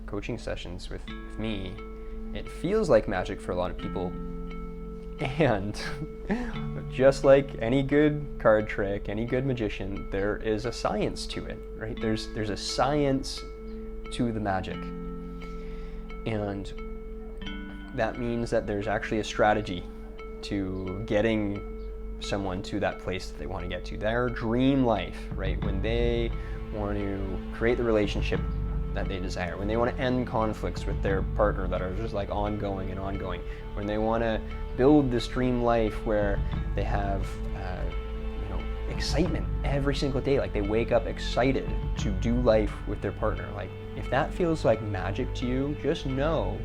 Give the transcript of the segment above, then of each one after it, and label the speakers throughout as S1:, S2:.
S1: coaching sessions with me, it feels like magic for a lot of people. And just like any good card trick, any good magician, there is a science to it, right? There's a science to the magic. And that means that there's actually a strategy to getting someone to that place that they want to get to, their dream life, right? When they want to create the relationship that they desire, when they want to end conflicts with their partner that are just like ongoing and ongoing, when they want to build this dream life where they have excitement every single day, like they wake up excited to do life with their partner. Like if that feels like magic to you, just know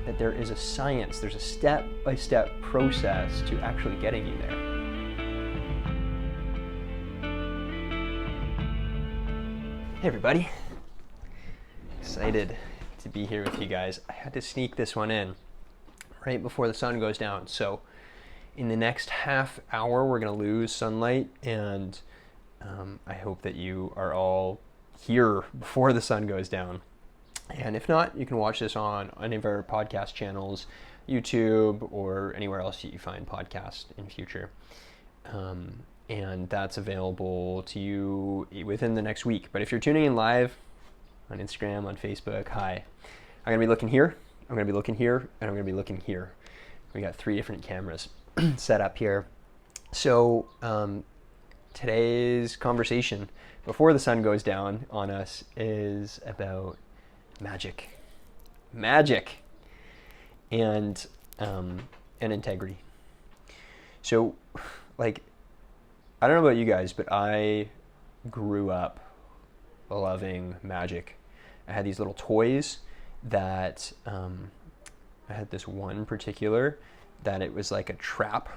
S1: that there is a science, there's a step-by-step process to actually getting you there. Hey everybody, excited to be here with you guys. I had to sneak this one in right before the sun goes down. So in the next half hour, we're going to lose sunlight, and I hope that you are all here before the sun goes down. And if not, you can watch this on any of our podcast channels, YouTube, or anywhere else that you find podcasts in future. And that's available to you within the next week. But if you're tuning in live on Instagram, on Facebook, hi. I'm going to be looking here, I'm going to be looking here, and I'm going to be looking here. We got 3 different cameras set up here. So today's conversation before the sun goes down on us is about magic, and integrity. So, like, I don't know about you guys, but I grew up loving magic. I had these little toys that I had this one particular that it was like a trap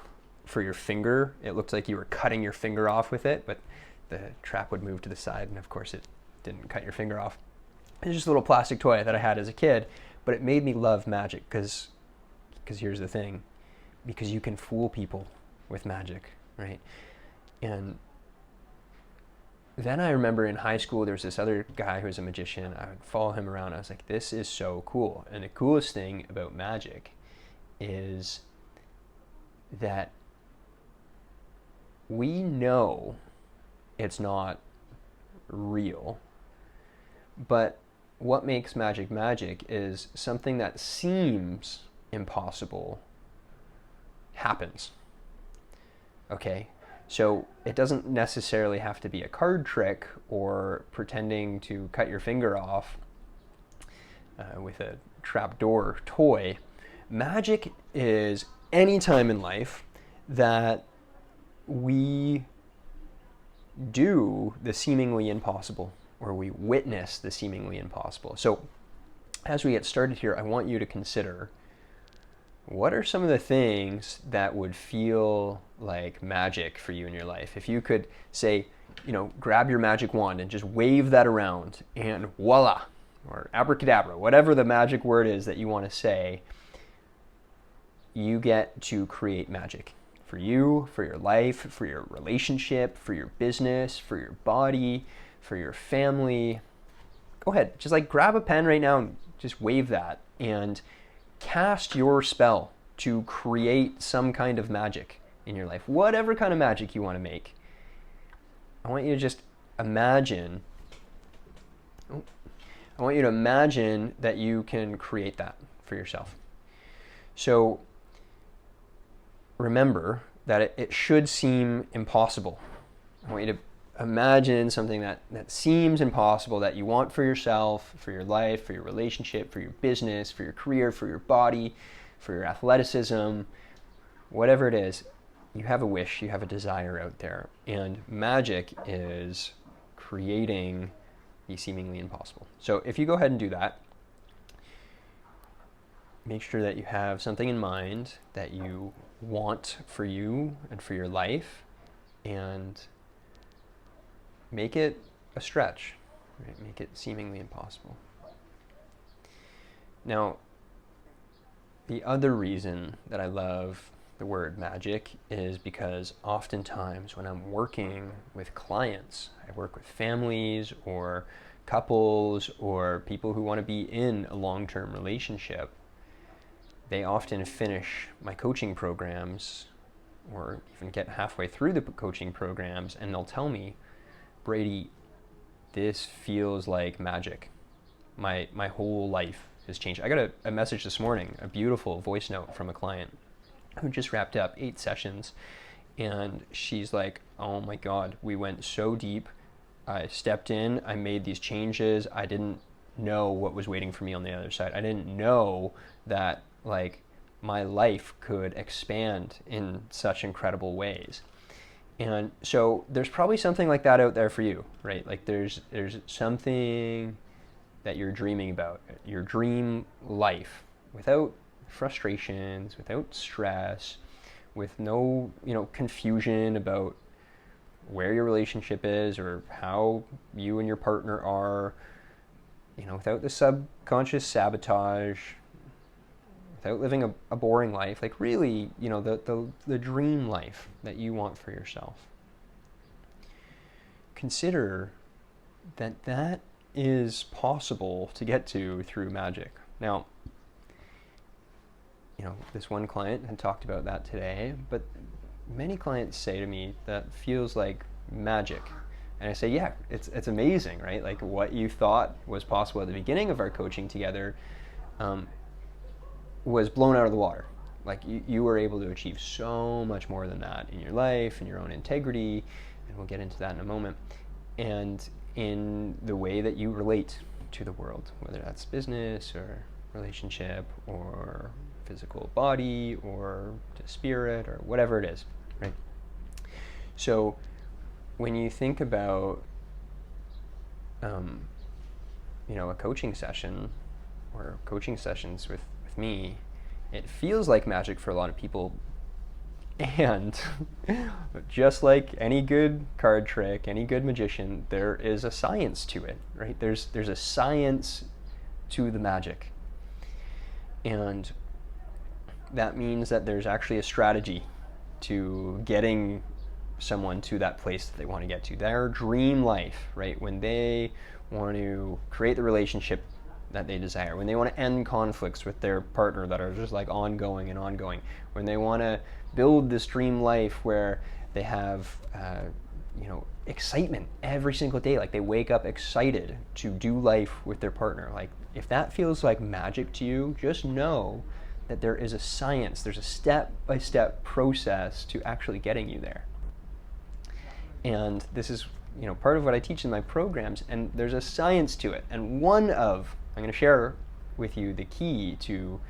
S1: for your finger. It looked like you were cutting your finger off with it, but the trap would move to the side, and of course it didn't cut your finger off. It was just a little plastic toy that I had as a kid, but it made me love magic because here's the thing, because you can fool people with magic, right? And then I remember in high school, there was this other guy who was a magician. I would follow him around. I was like, this is so cool. And the coolest thing about magic is that we know it's not real, but what makes magic magic is something that seems impossible happens. Okay? So it doesn't necessarily have to be a card trick or pretending to cut your finger off with a trapdoor toy. Magic is any time in life that we do the seemingly impossible, or we witness the seemingly impossible. So as we get started here, I want you to consider, what are some of the things that would feel like magic for you in your life? If you could say, grab your magic wand and just wave that around, and voila, or abracadabra, whatever the magic word is that you want to say, you get to create magic for you, for your life, for your relationship, for your business, for your body, for your family. Go ahead, just like grab a pen right now and just wave that and cast your spell to create some kind of magic in your life, whatever kind of magic you want to make. I want you to just imagine, that you can create that for yourself. So remember that it should seem impossible. I want you to imagine something that seems impossible, that you want for yourself, for your life, for your relationship, for your business, for your career, for your body, for your athleticism, whatever it is. You have a wish, you have a desire out there, and magic is creating the seemingly impossible. So if you go ahead and do that, make sure that you have something in mind that you want for you and for your life, and make it a stretch, right? Make it seemingly impossible. Now, the other reason that I love the word magic is because oftentimes when I'm working with clients, I work with families or couples or people who want to be in a long-term relationship, they often finish my coaching programs or even get halfway through the coaching programs and they'll tell me, Brady, this feels like magic. My whole life has changed. I got a message this morning, a beautiful voice note from a client who just wrapped up 8 sessions, and she's like, oh my God, we went so deep. I stepped in, I made these changes. I didn't know what was waiting for me on the other side. I didn't know that like my life could expand in such incredible ways. And so there's probably something like that out there for you, right? Like there's something that you're dreaming about, your dream life, without frustrations, without stress, with no, confusion about where your relationship is or how you and your partner are, without the subconscious sabotage, without living a boring life, like really, the dream life that you want for yourself. Consider that is possible to get to through magic. Now, this one client had talked about that today, but many clients say to me that feels like magic. And I say, yeah, it's amazing, right? Like what you thought was possible at the beginning of our coaching together was blown out of the water. Like you were able to achieve so much more than that in your life, in your own integrity, and we'll get into that in a moment, and in the way that you relate to the world, whether that's business or relationship or physical body or to spirit or whatever it is, right? So when you think about a coaching session or coaching sessions with me, it feels like magic for a lot of people. And just like any good card trick, any good magician, there is a science to it, right? There's a science to the magic. And that means that there's actually a strategy to getting someone to that place that they want to get to, their dream life, right? When they want to create the relationship that they desire, when they want to end conflicts with their partner that are just like ongoing and ongoing, when they want to build this dream life where they have excitement every single day, like they wake up excited to do life with their partner. Like if that feels like magic to you, just know that there is a science, there's a step-by-step process to actually getting you there. And this is part of what I teach in my programs, and there's a science to it. And I'm going to share with you the key to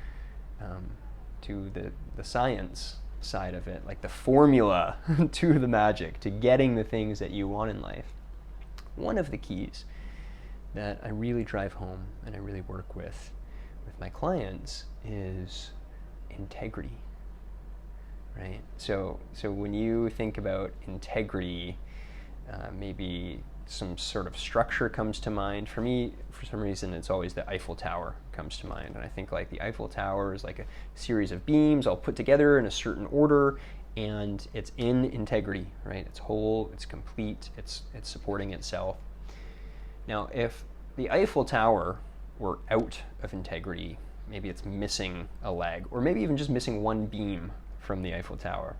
S1: the science side of it, like the formula to the magic, to getting the things that you want in life. One of the keys that I really drive home and I really work with my clients is integrity, right? So when you think about integrity, maybe some sort of structure comes to mind. For me, for some reason, it's always the Eiffel Tower comes to mind. And I think like the Eiffel Tower is like a series of beams all put together in a certain order, and it's in integrity, right? It's whole, it's complete, it's supporting itself. Now, if the Eiffel Tower were out of integrity, maybe it's missing a leg, or maybe even just missing one beam from the Eiffel Tower,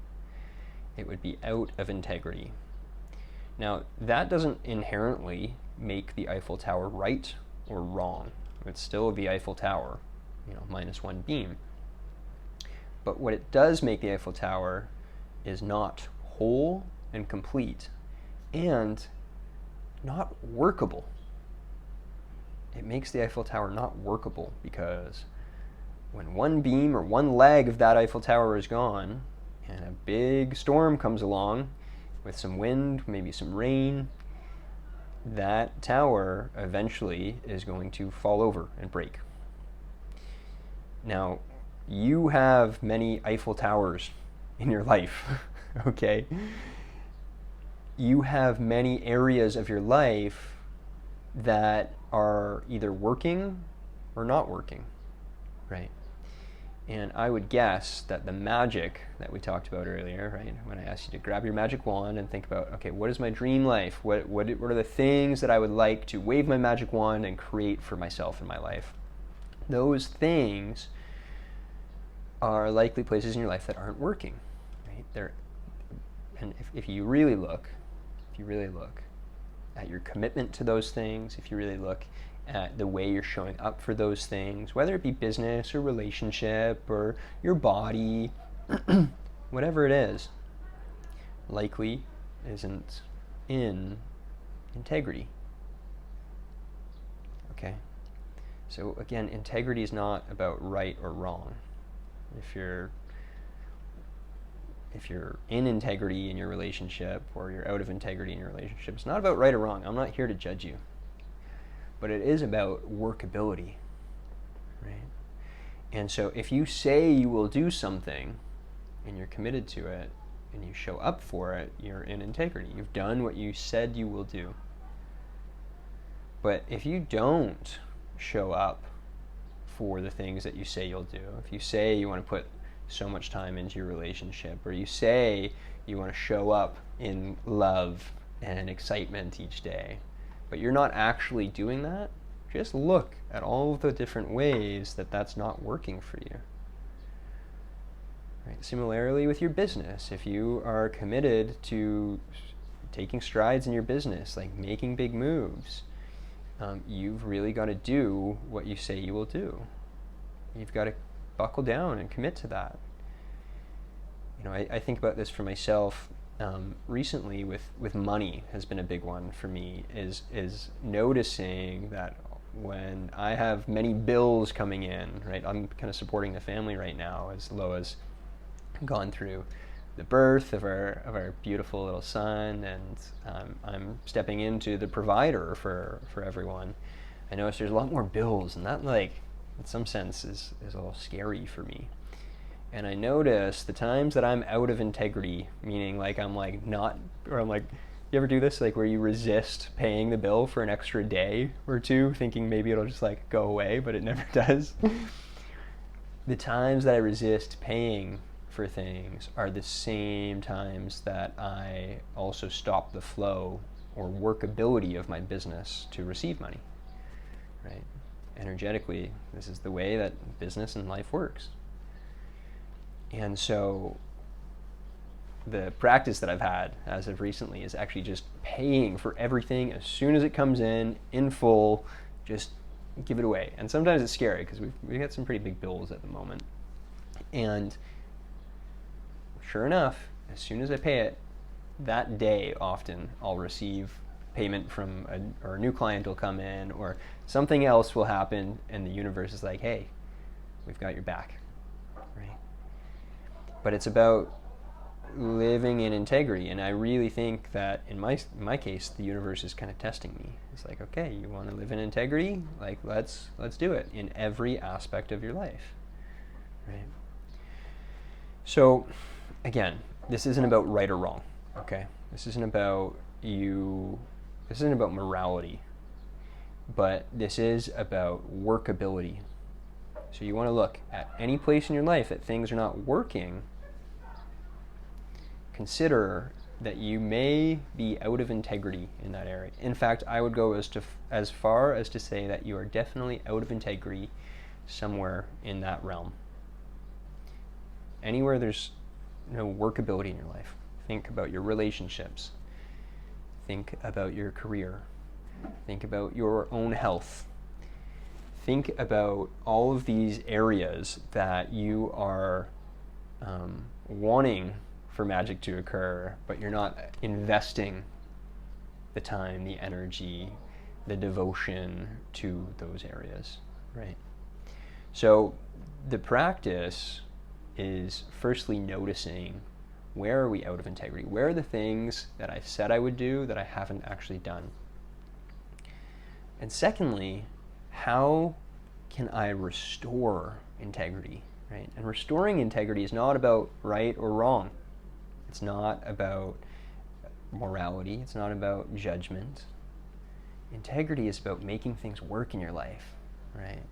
S1: it would be out of integrity. Now, that doesn't inherently make the Eiffel Tower right or wrong. It's still the Eiffel Tower, minus one beam. But what it does make the Eiffel Tower is not whole and complete and not workable. It makes the Eiffel Tower not workable because when one beam or one leg of that Eiffel Tower is gone and a big storm comes along with some wind, maybe some rain, that tower eventually is going to fall over and break. Now, you have many Eiffel Towers in your life, okay? You have many areas of your life that are either working or not working, right? And I would guess that the magic that we talked about earlier, right, when I asked you to grab your magic wand and think about, okay, what is my dream life? What are the things that I would like to wave my magic wand and create for myself in my life? Those things are likely places in your life that aren't working, right? And if you really look at your commitment to those things, if you really look at the way you're showing up for those things, whether it be business or relationship or your body, whatever it is, likely isn't in integrity. Okay? So again, integrity is not about right or wrong. If you're in integrity in your relationship or you're out of integrity in your relationship, it's not about right or wrong. I'm not here to judge you. But it is about workability, right? And so if you say you will do something and you're committed to it and you show up for it, you're in integrity. You've done what you said you will do. But if you don't show up for the things that you say you'll do, if you say you want to put so much time into your relationship, or you say you want to show up in love and excitement each day, but you're not actually doing that, just look at all of the different ways that that's not working for you. Right? Similarly with your business, if you are committed to taking strides in your business, like making big moves, you've really got to do what you say you will do. You've got to buckle down and commit to that. I think about this for myself. Recently with money has been a big one for me, is noticing that when I have many bills coming in, right? I'm kind of supporting the family right now as Loa's gone through the birth of our beautiful little son, and I'm stepping into the provider for everyone. I notice there's a lot more bills, and that, like, in some sense is a little scary for me. And I notice the times that I'm out of integrity, meaning like I'm like not, or I'm like, you ever do this, like where you resist paying the bill for an extra day or two, thinking maybe it'll just like go away, but it never does? The times that I resist paying for things are the same times that I also stop the flow or workability of my business to receive money, right? Energetically, this is the way that business and life works. And so the practice that I've had as of recently is actually just paying for everything as soon as it comes in full, just give it away. And sometimes it's scary because we've got some pretty big bills at the moment. And sure enough, as soon as I pay it, that day often I'll receive payment from or a new client will come in, or something else will happen, and the universe is like, hey, we've got your back, right? But it's about living in integrity, and I really think that in my case, the universe is kind of testing me. It's like, okay, you want to live in integrity? Like, let's do it in every aspect of your life, right? So, again, this isn't about right or wrong, okay? This isn't about morality, but this is about workability. So you want to look at any place in your life that things are not working. Consider that you may be out of integrity in that area. In fact, I would go as far as to say that you are definitely out of integrity somewhere in that realm. Anywhere there's no workability in your life. Think about your relationships. Think about your career. Think about your own health. Think about all of these areas that you are wanting for magic to occur, but you're not investing the time, the energy, the devotion to those areas, right? So the practice is firstly noticing, where are we out of integrity? Where are the things that I said I would do that I haven't actually done? And secondly, how can I restore integrity, right? And restoring integrity is not about right or wrong. It's not about morality. It's not about judgment. Integrity is about making things work in your life, right?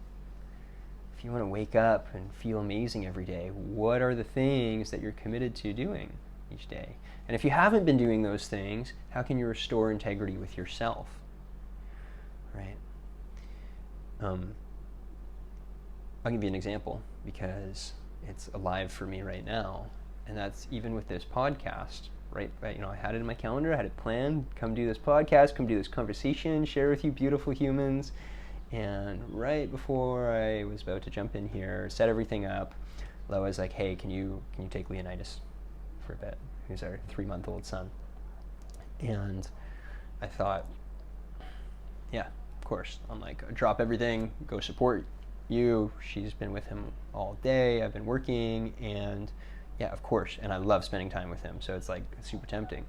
S1: if you want to wake up and feel amazing every day, what are the things that you're committed to doing each day? And if you haven't been doing those things, how can you restore integrity with yourself? Right? I'll give you an example because it's alive for me right now, and that's even with this podcast. Right, I had it in my calendar, I had it planned, come do this podcast, come do this conversation, share with you beautiful humans. And right before I was about to jump in here, set everything up, Lo was like, hey, can you take Leonidas for a bit, who's our 3-month-old son? And I thought, yeah, of course. I'm like, drop everything, go support you. She's been with him all day, I've been working, and yeah, of course. And I love spending time with him, so it's like super tempting.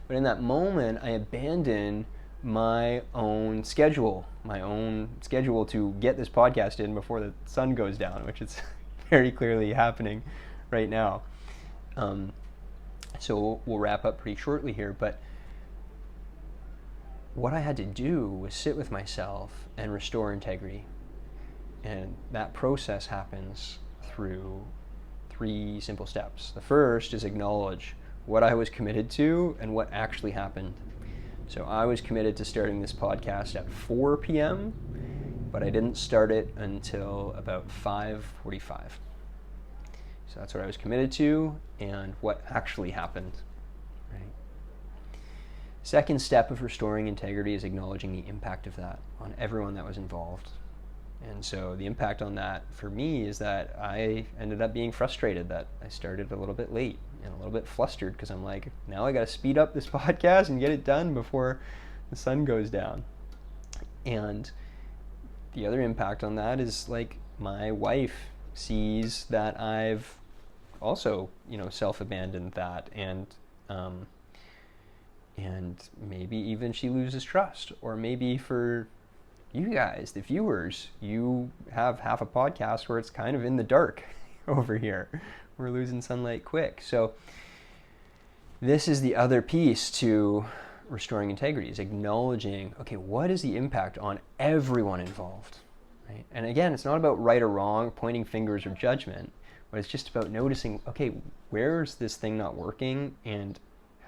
S1: But in that moment, I abandoned my own schedule to get this podcast in before the sun goes down, which is very clearly happening right now. So we'll wrap up pretty shortly here, but what I had to do was sit with myself and restore integrity. And that process happens through 3 simple steps. The first is acknowledge what I was committed to and what actually happened. So I was committed to starting this podcast at 4 p.m., but I didn't start it until about 5:45. So that's what I was committed to and what actually happened. Right? Second step of restoring integrity is acknowledging the impact of that on everyone that was involved. And so the impact on that for me is that I ended up being frustrated that I started a little bit late and a little bit flustered because I'm like, now I got to speed up this podcast and get it done before the sun goes down. And the other impact on that is like my wife sees that I've also, self-abandoned that, and maybe even she loses trust, or maybe for you guys, the viewers, you have half a podcast where it's kind of in the dark over here. We're losing sunlight quick. So this is the other piece to restoring integrity, is acknowledging, okay, what is the impact on everyone involved? Right? And again, it's not about right or wrong, pointing fingers or judgment, but it's just about noticing, okay, where's this thing not working, and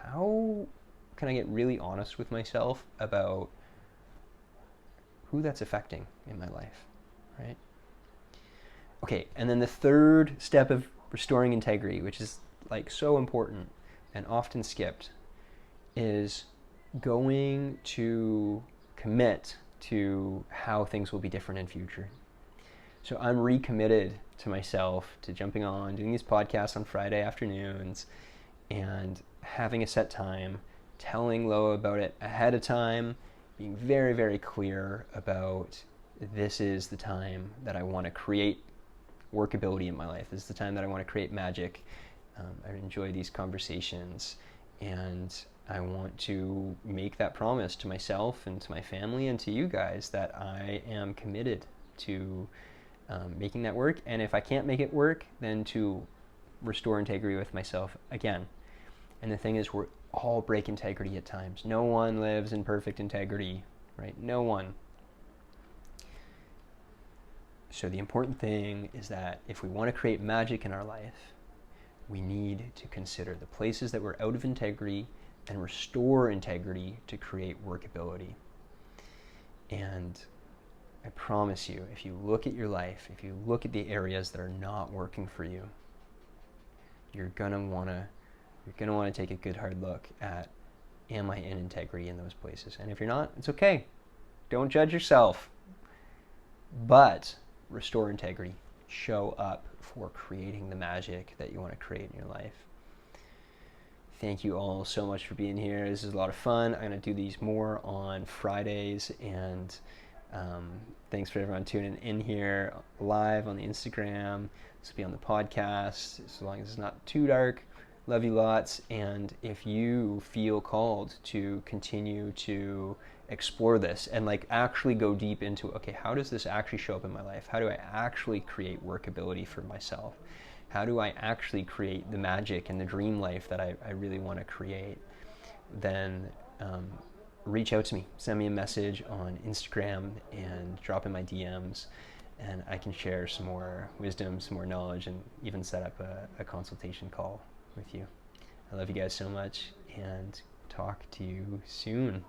S1: how can I get really honest with myself about who that's affecting in my life, right? Okay, and then the third step of restoring integrity, which is like so important and often skipped, is going to commit to how things will be different in future. So I'm recommitted to myself to jumping on, doing these podcasts on Friday afternoons, and having a set time, telling Lo about it ahead of time, being very, very clear about this is the time that I want to create workability in my life. This is the time that I want to create magic. I enjoy these conversations, and I want to make that promise to myself and to my family and to you guys that I am committed to making that work. And if I can't make it work, then to restore integrity with myself again. And the thing is, we're all break integrity at times. No one lives in perfect integrity, right? No one. So the important thing is that if we want to create magic in our life, we need to consider the places that we're out of integrity and restore integrity to create workability. And I promise you, if you look at your life, if you look at the areas that are not working for you, you're gonna want to take a good hard look at, am I in integrity in those places? And if you're not, it's okay. Don't judge yourself. But restore integrity. Show up for creating the magic that you want to create in your life. Thank you all so much for being here. This is a lot of fun. I'm going to do these more on Fridays, and thanks for everyone tuning in here live on the Instagram. This will be on the podcast, as long as it's not too dark. Love you lots. And if you feel called to continue to explore this and like actually go deep into, okay, how does this actually show up in my life? How do I actually create workability for myself? How do I actually create the magic and the dream life that I really want to create? Then reach out to me. Send me a message on Instagram and drop in my DMs. and I can share some more wisdom, some more knowledge, and even set up a consultation call with you. I love you guys so much, and talk to you soon.